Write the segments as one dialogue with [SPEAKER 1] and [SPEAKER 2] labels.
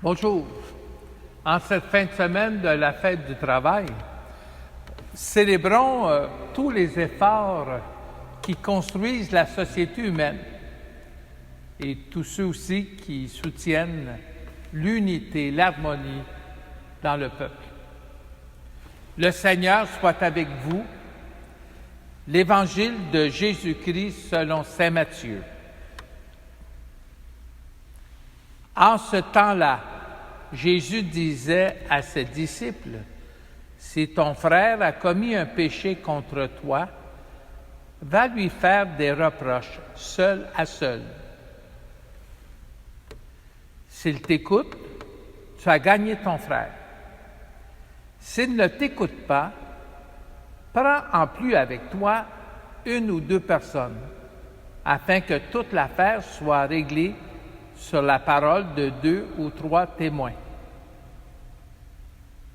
[SPEAKER 1] Bonjour. En cette fin de semaine de la fête du travail, célébrons tous les efforts qui construisent la société humaine et tous ceux aussi qui soutiennent l'unité, l'harmonie dans le peuple. Le Seigneur soit avec vous. L'Évangile de Jésus-Christ selon saint Matthieu. En ce temps-là, Jésus disait à ses disciples, « Si ton frère a commis un péché contre toi, va lui faire des reproches, seul à seul. S'il t'écoute, tu as gagné ton frère. S'il ne t'écoute pas, prends en plus avec toi une ou deux personnes, afin que toute l'affaire soit réglée sur la parole de 2 ou 3 témoins.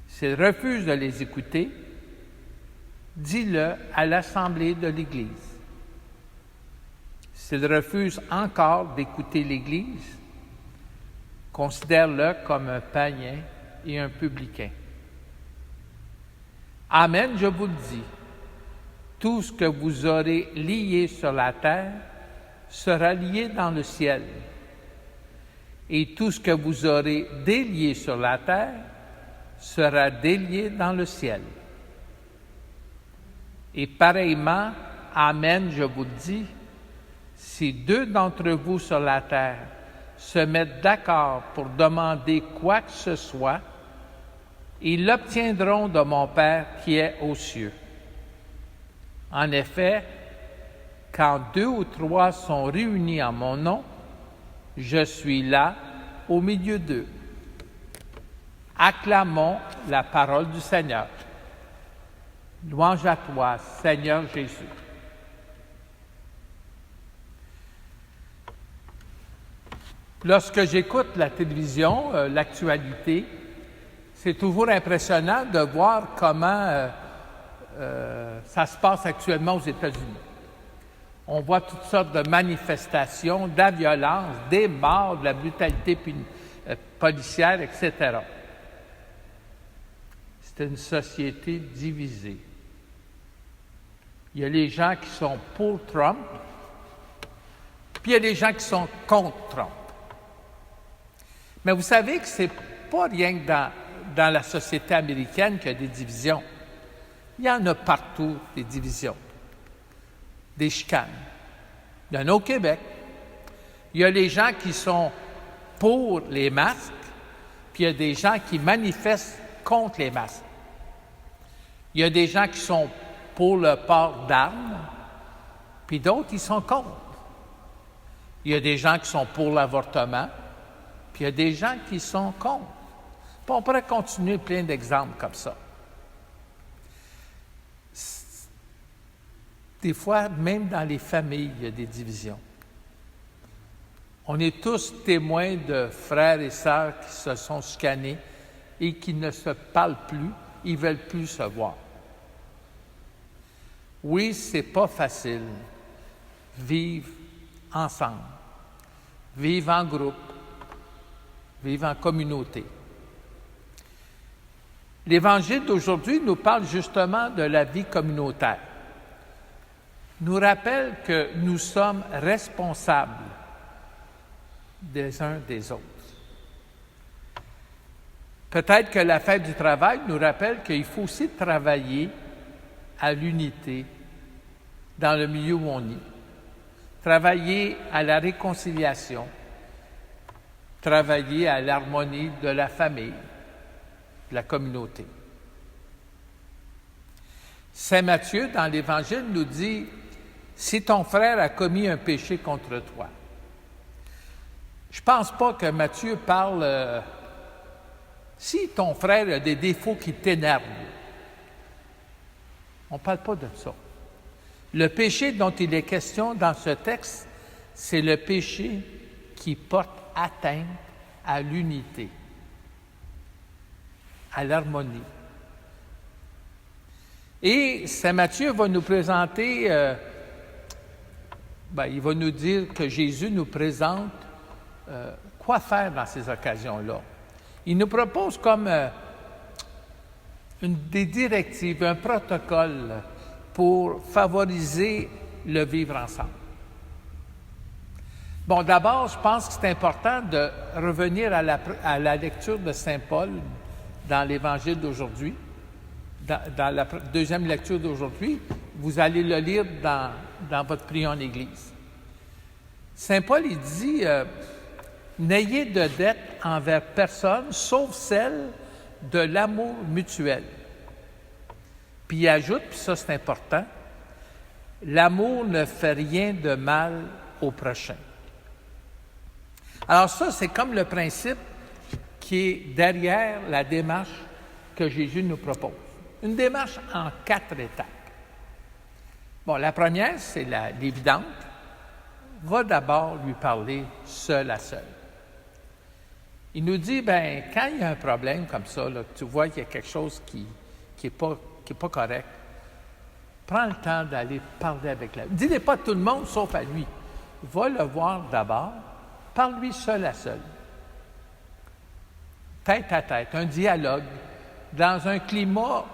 [SPEAKER 1] S'ils refusent de les écouter, dis-le à l'assemblée de l'Église. S'ils refusent encore d'écouter l'Église, considère-le comme un païen et un publicain. Amen, je vous le dis, tout ce que vous aurez lié sur la terre sera lié dans le ciel, et tout ce que vous aurez délié sur la terre sera délié dans le ciel. Et pareillement, Amen, je vous le dis, si 2 d'entre vous sur la terre se mettent d'accord pour demander quoi que ce soit, ils l'obtiendront de mon Père qui est aux cieux. En effet, quand 2 ou 3 sont réunis en mon nom, je suis là au milieu d'eux. Acclamons la parole du Seigneur. Louange à toi, Seigneur Jésus. Lorsque j'écoute la télévision, l'actualité, c'est toujours impressionnant de voir comment ça se passe actuellement aux États-Unis. On voit toutes sortes de manifestations, de la violence, des morts, de la brutalité policière, etc. C'est une société divisée. Il y a les gens qui sont pour Trump, puis il y a les gens qui sont contre Trump. Mais vous savez que ce n'est pas rien que dans la société américaine qu'il y a des divisions. Il y en a partout, des divisions, des chicanes. Il y en a au Québec. Il y a les gens qui sont pour les masques, puis il y a des gens qui manifestent contre les masques. Il y a des gens qui sont pour le port d'armes, puis d'autres, ils sont contre. Il y a des gens qui sont pour l'avortement, puis il y a des gens qui sont contre. Puis on pourrait continuer plein d'exemples comme ça. Des fois, même dans les familles, il y a des divisions. On est tous témoins de frères et sœurs qui se sont chicanés et qui ne se parlent plus, ils ne veulent plus se voir. Oui, c'est pas facile. Vivre ensemble, vivre en groupe, vivre en communauté. L'Évangile d'aujourd'hui nous parle justement de la vie communautaire. Nous rappelle que nous sommes responsables des uns des autres. Peut-être que la fête du travail nous rappelle qu'il faut aussi travailler à l'unité dans le milieu où on est. Travailler à la réconciliation, travailler à l'harmonie de la famille, de la communauté. Saint Matthieu, dans l'Évangile, nous dit « Si ton frère a commis un péché contre toi ». Je ne pense pas que Matthieu parle si ton frère a des défauts qui t'énervent. On ne parle pas de ça. Le péché dont il est question dans ce texte, c'est le péché qui porte atteinte à l'unité, à l'harmonie. Et Saint Matthieu va nous présenter, il va nous dire que Jésus nous présente quoi faire dans ces occasions-là. Il nous propose comme des directives, un protocole pour favoriser le vivre ensemble. Bon, d'abord, je pense que c'est important de revenir à la lecture de Saint Paul dans l'Évangile d'aujourd'hui. Dans la deuxième lecture d'aujourd'hui, vous allez le lire dans votre prière en Église. Saint Paul, il dit « N'ayez de dette envers personne, sauf celle de l'amour mutuel. » Puis il ajoute, puis ça c'est important, « L'amour ne fait rien de mal au prochain. » Alors ça, c'est comme le principe qui est derrière la démarche que Jésus nous propose. Une démarche en 4 étapes. Bon, la première, c'est l'évidente. Va d'abord lui parler seul à seul. Il nous dit, bien, quand il y a un problème comme ça, là, tu vois qu'il y a quelque chose qui est pas correct, prends le temps d'aller parler avec lui. Dis-le pas à tout le monde, sauf à lui. Va le voir d'abord, parle-lui seul à seul. Tête à tête, un dialogue, dans un climat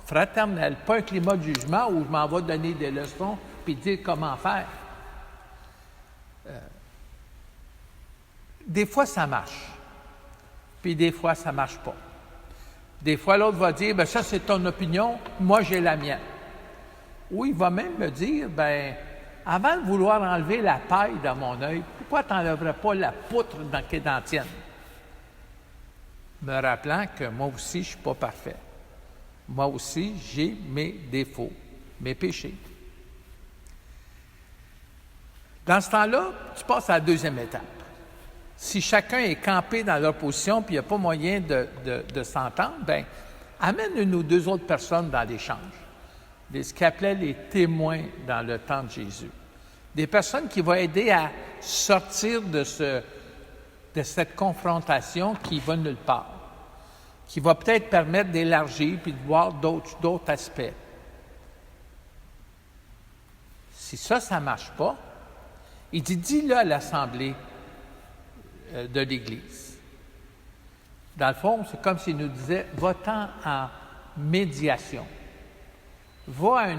[SPEAKER 1] fraternel, pas un climat de jugement où je m'en vais donner des leçons puis dire comment faire. Des fois, ça marche, puis des fois, ça ne marche pas. Des fois, l'autre va dire, bien, ça, c'est ton opinion, moi, j'ai la mienne. Ou il va même me dire, bien, avant de vouloir enlever la paille dans mon œil, pourquoi tu n'enlèverais pas la poutre qui est dans la tienne? Me rappelant que moi aussi, je ne suis pas parfait. Moi aussi, j'ai mes défauts, mes péchés. Dans ce temps-là, tu passes à la deuxième étape. Si chacun est campé dans leur position puis il n'y a pas moyen de s'entendre, bien, amène une ou deux autres personnes dans l'échange. Ce qu'ils appelaient les témoins dans le temps de Jésus. Des personnes qui vont aider à sortir de cette confrontation qui va nulle part, qui va peut-être permettre d'élargir puis de voir d'autres aspects. Si ça ne marche pas, il dit, dis-le à l'Assemblée de l'Église. Dans le fond, c'est comme s'il nous disait, va-t'en en médiation. Va à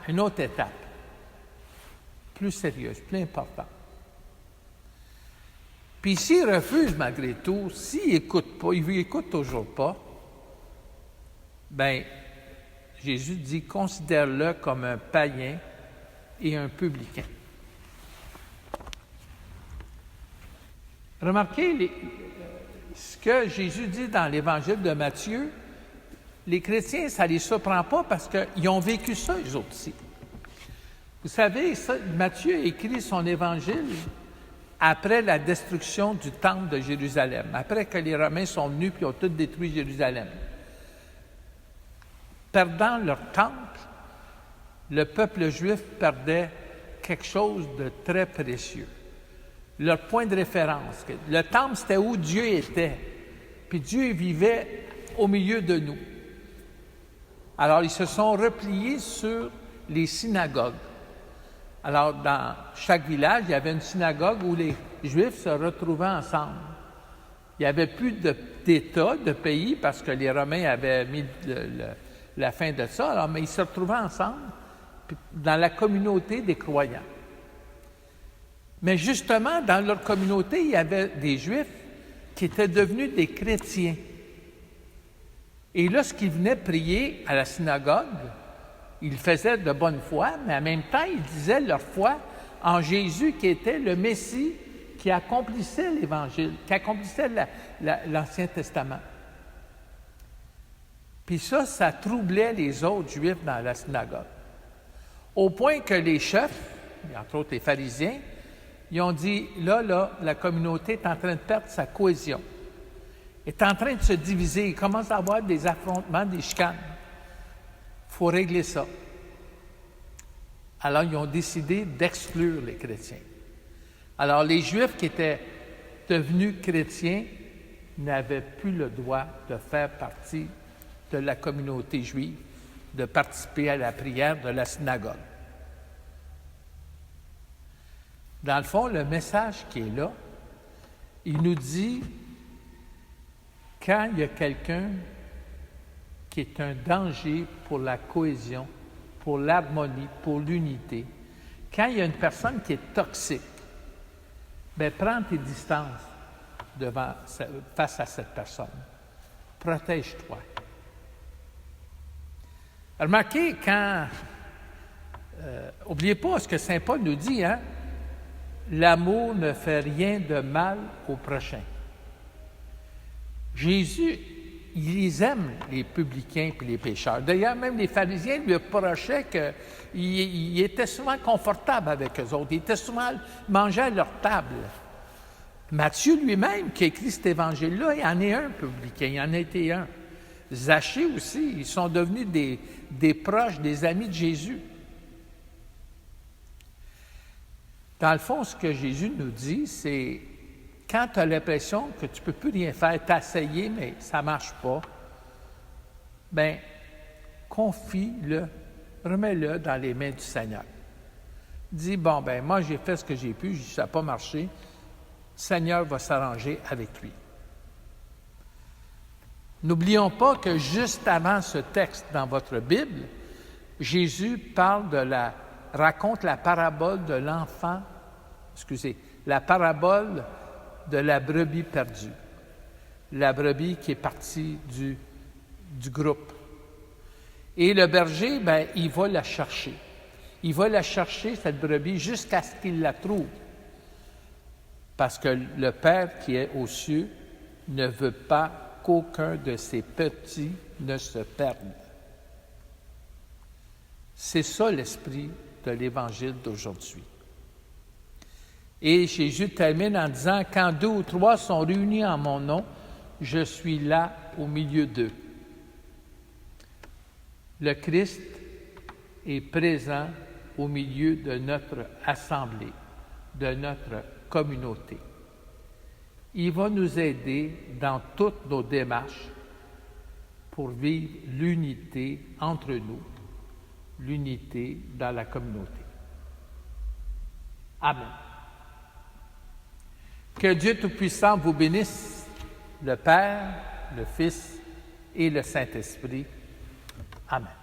[SPEAKER 1] une autre étape, plus sérieuse, plus importante. Puis s'il refuse malgré tout, s'il n'écoute pas, il ne écoute toujours pas, bien, Jésus dit, considère-le comme un païen et un publicain. Remarquez ce que Jésus dit dans l'Évangile de Matthieu. Les chrétiens, ça ne les surprend pas parce qu'ils ont vécu ça, eux autres aussi. Vous savez, Matthieu a écrit son Évangile après la destruction du temple de Jérusalem, après que les Romains sont venus et ont tout détruit Jérusalem. Perdant leur temple, le peuple juif perdait quelque chose de très précieux. Leur point de référence. Le temple, c'était où Dieu était. Puis Dieu vivait au milieu de nous. Alors, ils se sont repliés sur les synagogues. Alors, dans chaque village, il y avait une synagogue où les Juifs se retrouvaient ensemble. Il n'y avait plus d'État, de pays, parce que les Romains avaient mis la fin de ça. Alors, mais ils se retrouvaient ensemble dans la communauté des croyants. Mais justement, dans leur communauté, il y avait des Juifs qui étaient devenus des chrétiens. Et lorsqu'ils venaient prier à la synagogue, ils le faisaient de bonne foi, mais en même temps, ils disaient leur foi en Jésus qui était le Messie qui accomplissait l'Évangile, qui accomplissait l'Ancien Testament. Puis ça troublait les autres Juifs dans la synagogue. Au point que les chefs, entre autres les pharisiens, ils ont dit, là, la communauté est en train de perdre sa cohésion, est en train de se diviser, il commence à avoir des affrontements, des chicanes. Il faut régler ça. Alors, ils ont décidé d'exclure les chrétiens. Alors, les Juifs qui étaient devenus chrétiens n'avaient plus le droit de faire partie de la communauté juive, de participer à la prière de la synagogue. Dans le fond, le message qui est là, il nous dit quand il y a quelqu'un qui est un danger pour la cohésion, pour l'harmonie, pour l'unité, quand il y a une personne qui est toxique, bien, prends tes distances face à cette personne. Protège-toi. Remarquez quand... n'oubliez pas ce que Saint Paul nous dit, hein? L'amour ne fait rien de mal au prochain. Jésus, il les aime, les publicains et les pécheurs. D'ailleurs, même les pharisiens lui reprochaient qu'il était souvent confortable avec eux autres. Il était souvent mangé à leur table. Matthieu lui-même, qui a écrit cet évangile-là, il en est un publicain, il en a été un. Zachée aussi, ils sont devenus des proches, des amis de Jésus. Dans le fond, ce que Jésus nous dit, c'est quand tu as l'impression que tu ne peux plus rien faire, tu as essayé, mais ça ne marche pas, bien, confie-le, remets-le dans les mains du Seigneur. Dis, bon, ben moi, j'ai fait ce que j'ai pu, ça n'a pas marché, le Seigneur va s'arranger avec lui. N'oublions pas que juste avant ce texte dans votre Bible, Jésus raconte la parabole de l'enfant, la parabole de la brebis perdue. La brebis qui est partie du groupe. Et le berger, bien, il va la chercher. Il va la chercher, cette brebis, jusqu'à ce qu'il la trouve. Parce que le Père qui est aux cieux ne veut pas qu'aucun de ses petits ne se perde. C'est ça l'esprit de l'Évangile d'aujourd'hui. Et Jésus termine en disant, « Quand 2 ou 3 sont réunis en mon nom, je suis là au milieu d'eux. » Le Christ est présent au milieu de notre assemblée, de notre communauté. Il va nous aider dans toutes nos démarches pour vivre l'unité entre nous, l'unité dans la communauté. Amen. Que Dieu Tout-Puissant vous bénisse, le Père, le Fils et le Saint-Esprit. Amen.